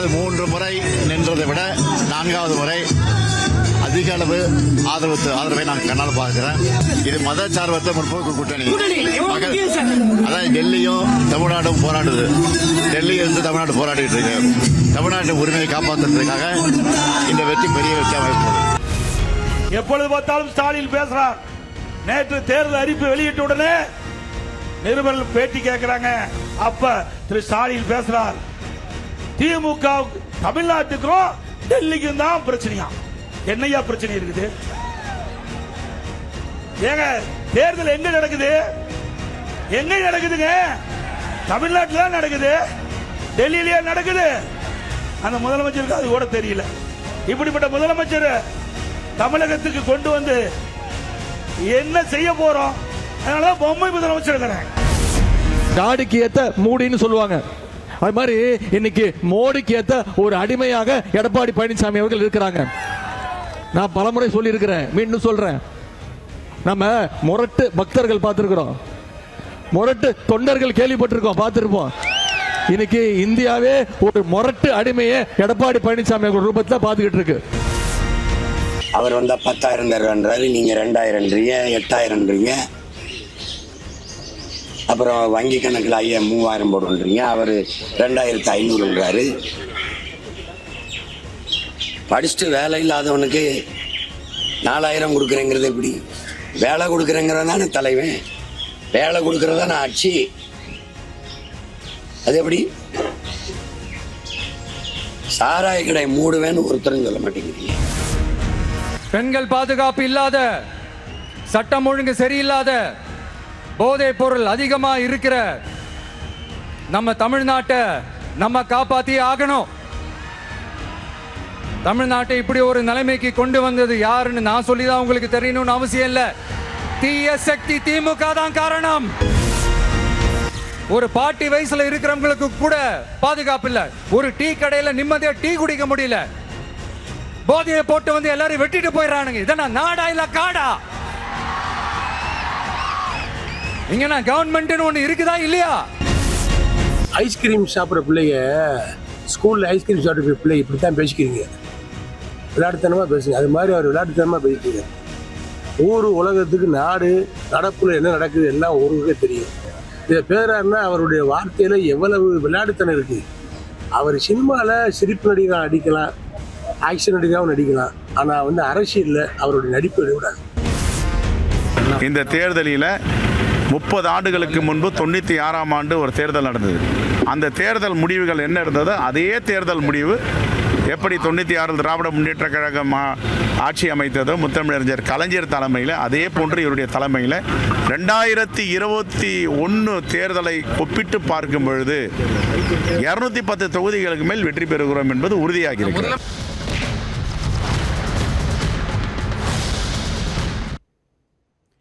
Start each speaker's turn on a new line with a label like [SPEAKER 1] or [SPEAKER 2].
[SPEAKER 1] அதாவது 3 முறை நின்றதை விட 4வது முறை அதிக அளவு ஆதரவை நான் கண்ணால் பார்க்கிறேன். இது மதச்சார்பற்ற முற்போக்கு கூட்டணி. அதாவது டெல்லியும் தமிழ்நாடும் போராடுது. டெல்லி இருந்து தமிழ்நாடு போராடிட்டு இருக்கு. தமிழ்நாட்டு உரிமையை காப்பாற்றுறதுக்காக இந்த வெற்றி பெரிய வெற்றி அமைப்பு.
[SPEAKER 2] எப்பொழுது பார்த்தாலும் ஸ்டாலின் பேசுறார். நேற்று தேர்தல் அறிவிப்பு வெளியிட்ட உடனே நிருபர்கள் பேட்டி கேட்கிறாங்க. அப்ப திரு ஸ்டாலின் பேசுறார், திமுக தமிழ்நாட்டுக்கும் டெல்லிக்கும் தான் பிரச்சனையா? என்னையா பிரச்சனை இருக்குது? ஏங்க தேர்தல் எங்க நடக்குது? எங்க நடக்குதுங்க? தமிழ்நாட்டில் தான் நடக்குது, டெல்லியிலேயே நடக்குது. அந்த முதலமைச்சருக்கு அது கூட தெரியல. இப்படிப்பட்ட முதலமைச்சர் தமிழகத்துக்கு கொண்டு வந்து என்ன செய்ய போறோம்? அதனால பொம்மை முதலமைச்சர் இருக்கிறேன்.
[SPEAKER 3] டாடிக்கு ஏத்த மூடின்னு சொல்லுவாங்க. அது மாதிரி இன்னைக்கு மோடிக்கு ஏத்த ஒரு அடிமையாக எடப்பாடி பழனிசாமி அவர்கள் இருக்கிறாங்க. நான் பலமுறை சொல்லி இருக்கிறேன், மீண்டும் சொல்றேன். நம்ம முரட்டு பக்தர்கள் பார்த்திருக்கிறோம், முரட்டு தொண்டர்கள் கேள்விப்பட்டிருக்கோம், பார்த்திருப்போம். இன்னைக்கு இந்தியாவே ஒரு முரட்டு அடிமையை எடப்பாடி பழனிசாமி அவர்கள் ரூபத்தில் பார்த்துக்கிட்டு இருக்கு.
[SPEAKER 4] அவர் வந்தா 10,000 தருவான்றாரு, நீங்க 2,000ன்றீங்க, 8,000ன்றீங்க. அப்புறம் வங்கி கணக்கில் 3,000 போடுன்றீங்க. அவர் 2,500ன்றாரு. படிச்சுட்டு வேலை இல்லாதவனுக்கு 4,000 கொடுக்குறேங்கிறது எப்படி? வேலை கொடுக்குறேங்கிறதானே தலைவன், வேலை கொடுக்கறதான ஆட்சி. அது எப்படி? சாராய கடை மூடுவேன்னு ஒருத்தரும் சொல்ல மாட்டேங்கிறீங்க.
[SPEAKER 5] பெண்கள் பாதுகாப்பு இல்லாத, சட்டம் ஒழுங்கு சரியில்லாத, போதைப் பொருள் அதிகமா இருக்கிற நம்ம தமிழ்நாட்டை நம்ம காப்பாத்தி ஆகணும். தமிழ்நாட்டை இப்படி ஒரு நிலைமைக்கு கொண்டு வந்தது யாருன்னு நான் சொல்லிதான் உங்களுக்கு தெரியணும்னு அவசியம் இல்ல. தீய சக்தி திமுக தான் காரணம். ஒரு பாட்டி வயசுல இருக்கிறவங்களுக்கு கூட பாதுகாப்பு இல்ல. ஒரு டீ கடையில நிம்மதியா டீ குடிக்க முடியல. போதையை போட்டு வந்து எல்லாரும் வெட்டிட்டு போயிடறானுங்க. இதெல்லாம் நாடா இல்ல காடா? இங்க கவர்மெண்ட் ஒண்ணு இருக்குதா இல்லையா?
[SPEAKER 6] ஐஸ்கிரீம் சாப்பிட்ற பிள்ளைங்க ஸ்கூல்ல ஐஸ்கிரீம் சாப்பிட்ற பிள்ளைங்க இப்படித்தான் பேசிக்கிறீங்க, விளையாட்டுத்தனமா பேசுங்க. அது மாதிரி அவர் விளையாட்டுத்தனமா பேசிக்கிறீங்க. ஊர் உலகத்துக்கு நாடு நடப்புல என்ன நடக்குது எல்லாம் ஊருக்கே தெரியும். இதை பேராருன்னா அவருடைய வார்த்தையில எவ்வளவு விளையாட்டுத்தனம் இருக்கு. அவர் சினிமால சிரிப்பு நடிகராக நடிக்கலாம், ஆக்ஷன் நடிகராகவும் நடிக்கலாம். ஆனா அரசியல்ல அவருடைய நடிப்பு விடாது.
[SPEAKER 7] இந்த தேர்தலில் 30 ஆண்டுகளுக்கு முன்பு 96ஆம் ஆண்டு ஒரு தேர்தல் நடந்தது. அந்த தேர்தல் முடிவுகள் என்ன இருந்ததோ அதே தேர்தல் முடிவு எப்படி 96 திராவிட முன்னேற்ற கழகம் ஆட்சி அமைத்ததோ முத்தமிழறிஞர் கலைஞர் தலைமையில், அதே போன்று இவருடைய தலைமையில் 2021 தேர்தலை ஒப்பிட்டு பார்க்கும் பொழுது 210 தொகுதிகளுக்கு மேல் வெற்றி பெறுகிறோம் என்பது உறுதியாகி இருக்கிறது.